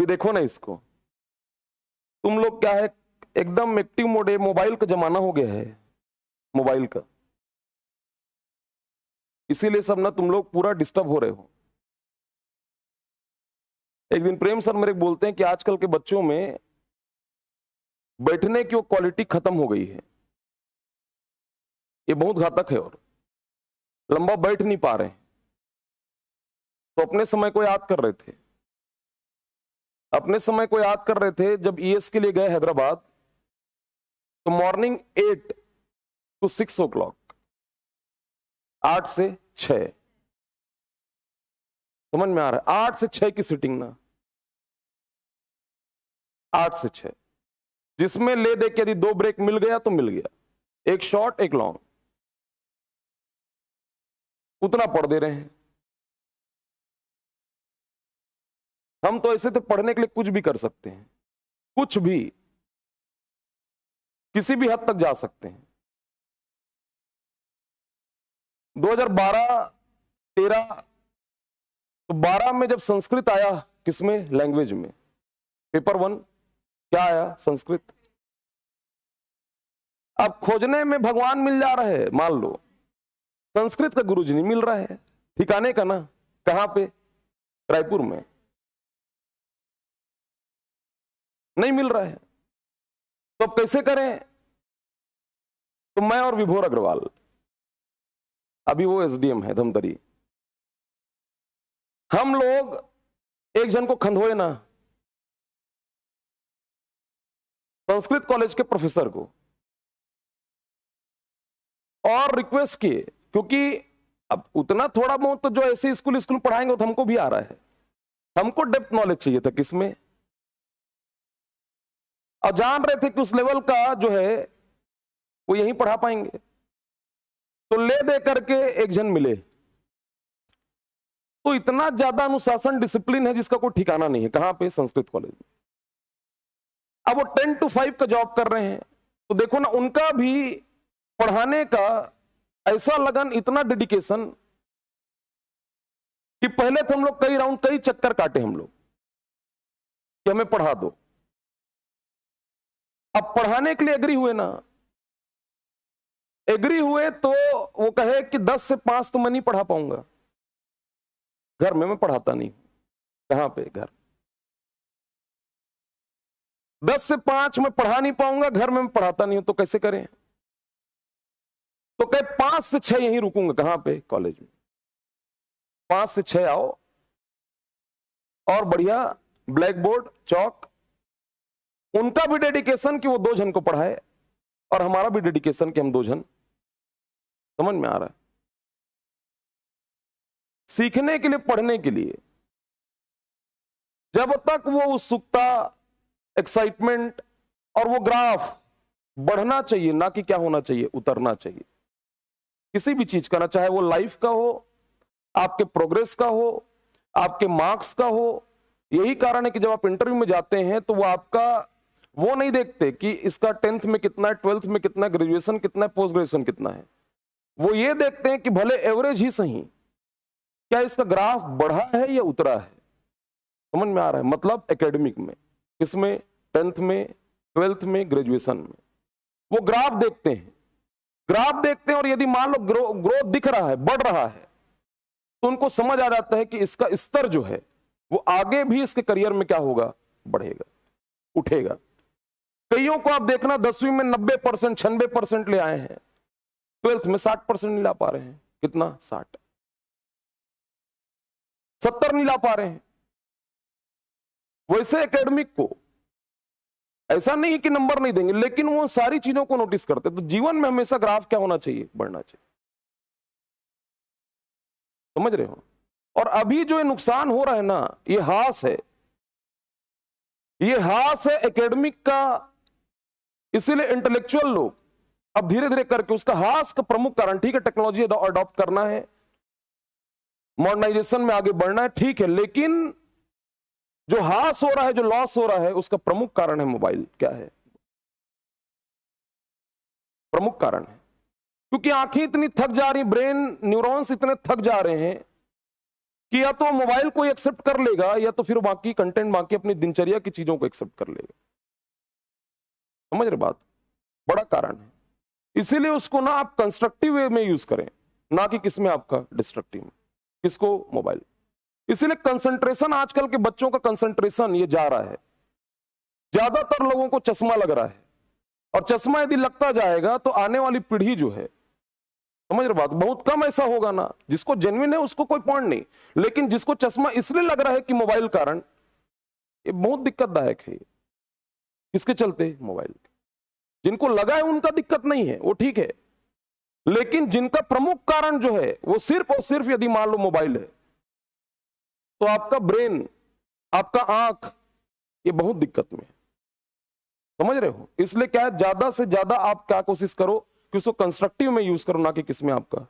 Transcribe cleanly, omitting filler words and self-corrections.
भी देखो ना इसको, तुम लोग क्या है, एकदम एक्टिव मोड है, मोबाइल का जमाना हो गया है, मोबाइल का, इसीलिए सब ना तुम लोग पूरा डिस्टर्ब हो रहे हो। एक दिन प्रेम सर मेरे बोलते हैं कि आजकल के बच्चों में बैठने की वो क्वालिटी खत्म हो गई है, ये बहुत घातक है, और लंबा बैठ नहीं पा रहे हैं। तो अपने समय को याद कर रहे थे, अपने समय को याद कर रहे थे जब ईएस के लिए गए हैदराबाद, तो मॉर्निंग 8 to 6 o'clock, 8 से 6, समझ में आ रहा है? 8 से 6 की सीटिंग ना, 8 से 6, जिसमें ले दे के यदि 2 ब्रेक मिल गया तो मिल गया, एक शॉर्ट एक लॉन्ग, उतना पढ़ दे रहे हैं। हम तो ऐसे तो पढ़ने के लिए कुछ भी कर सकते हैं, कुछ भी, किसी भी हद तक जा सकते हैं। 2012-13, तो 12 में जब संस्कृत आया, किसमें? लैंग्वेज में, पेपर 1 क्या आया? संस्कृत। अब खोजने में भगवान मिल जा रहा है, मान लो संस्कृत का गुरुजी नहीं मिल रहा है, ठिकाने का ना, कहां पे? रायपुर में नहीं मिल रहा है, तो अब कैसे करें? तो मैं और विभोर अग्रवाल, अभी वो एसडीएम है धमतरी, हम लोग एक जन को खंधोए ना, संस्कृत कॉलेज के प्रोफेसर को, और रिक्वेस्ट किए, क्योंकि अब उतना थोड़ा बहुत तो जो ऐसे स्कूल पढ़ाएंगे तो हमको भी आ रहा है, हमको डेप्थ नॉलेज चाहिए था किसमें, और जान रहे थे कि उस लेवल का जो है वो यहीं पढ़ा पाएंगे, तो ले दे करके एक जन मिले। तो इतना ज्यादा अनुशासन डिसिप्लिन है जिसका कोई ठिकाना नहीं है। कहां पे? संस्कृत कॉलेज में। अब वो 10 to 5 का जॉब कर रहे हैं, तो देखो ना, उनका भी पढ़ाने का ऐसा लगन, इतना डेडिकेशन, कि पहले तो हम लोग कई राउंड, कई चक्कर काटे हम लोग कि हमें पढ़ा दो। अब पढ़ाने के लिए एग्री हुए ना, एग्री हुए तो वो कहे कि 10 से 5 तो मैं नहीं पढ़ा पाऊंगा, घर में मैं पढ़ाता नहीं। कहां पे? घर। 10 से 5 मैं पढ़ा नहीं पाऊंगा, घर में मैं पढ़ाता नहीं हूं, तो कैसे करें? तो कहे 5 से 6 यहीं रुकूंगा। कहां पे? कॉलेज में। 5 से 6 आओ, और बढ़िया ब्लैक बोर्ड, चौक, उनका भी डेडिकेशन कि वो 2 जन को पढ़ाए, और हमारा भी डेडिकेशन कि हम 2 जन। समझ में आ रहा है? सीखने के लिए, पढ़ने के लिए जब तक वो उत्सुकता, एक्साइटमेंट और वो ग्राफ बढ़ना चाहिए, ना कि क्या होना चाहिए? उतरना चाहिए। किसी भी चीज का ना, चाहे वो लाइफ का हो, आपके प्रोग्रेस का हो, आपके मार्क्स का हो। यही कारण है कि जब आप इंटरव्यू में जाते हैं तो वो आपका वो नहीं देखते कि इसका 10th में कितना है, 12th में कितना है, ग्रेजुएशन कितना है, पोस्ट ग्रेजुएशन कितना है। वो ये देखते हैं कि भले एवरेज ही सही, क्या इसका ग्राफ बढ़ा है या उतरा है। समझ में आ रहा है? मतलब एकेडमिक में, इसमें 10th में, 12th में, ग्रेजुएशन में, वो ग्राफ देखते हैं। ग्राफ देखते हैं, और यदि मान लो ग्रोथ दिख रहा है, बढ़ रहा है, तो उनको समझ आ जाता है कि इसका स्तर जो है वो आगे भी इसके करियर में क्या होगा? बढ़ेगा, उठेगा। कईयों को आप देखना 10वीं में 90%, 96% ले आए हैं, 12th में 60% नहीं ला पा रहे हैं। कितना? 60, 70 नहीं ला पा रहे हैं। वैसे एकेडमिक को ऐसा नहीं कि नंबर नहीं देंगे, लेकिन वो सारी चीजों को नोटिस करते। तो जीवन में हमेशा ग्राफ क्या होना चाहिए? बढ़ना चाहिए। समझ रहे हो? और अभी जो ये नुकसान हो रहा है ना, ये हास है, ये हास है एकेडमिक का। इसीलिए इंटेलेक्चुअल लोग अब धीरे धीरे करके, उसका हास का प्रमुख कारण, ठीक है टेक्नोलॉजी अडॉप्ट करना है, मॉडर्नाइजेशन में आगे बढ़ना है, ठीक है, लेकिन जो हास हो रहा है, जो लॉस हो रहा है, उसका प्रमुख कारण है मोबाइल। क्या है? प्रमुख कारण है, क्योंकि आंखें इतनी थक जा रही, ब्रेन न्यूरॉन्स इतने थक जा रहे हैं कि या तो मोबाइल को एक्सेप्ट कर लेगा या तो फिर बाकी कंटेंट, बाकी अपनी दिनचर्या की चीजों को एक्सेप्ट कर लेगा। समझ रहे बात? बड़ा कारण है। इसीलिए उसको ना आप कंस्ट्रक्टिव वे में यूज करें, ना कि किसमें आपका डिस्ट्रक्टिव में। किसको? मोबाइल। इसीलिए कंसंट्रेशन, आजकल के बच्चों का कंसंट्रेशन ये जा रहा है। ज्यादातर लोगों को चश्मा लग रहा है, और चश्मा यदि लगता जाएगा तो आने वाली पीढ़ी जो है, समझ रहे बात, बहुत कम ऐसा होगा ना जिसको जेन्युइन है, उसको कोई पॉइंट नहीं, लेकिन जिसको चश्मा इसलिए लग रहा है कि मोबाइल कारण, ये बहुत दिक्कतदायक है। किसके चलते? मोबाइल। जिनको लगा है उनका दिक्कत नहीं है, वो ठीक है, लेकिन जिनका प्रमुख कारण जो है वो सिर्फ और सिर्फ यदि मान लो मोबाइल है, तो आपका ब्रेन, आपका आंख, ये बहुत दिक्कत में है। समझ रहे हो? इसलिए क्या है, ज्यादा से ज्यादा आप क्या कोशिश करो कि उसको कंस्ट्रक्टिव में यूज करो, ना कि किसमें आपका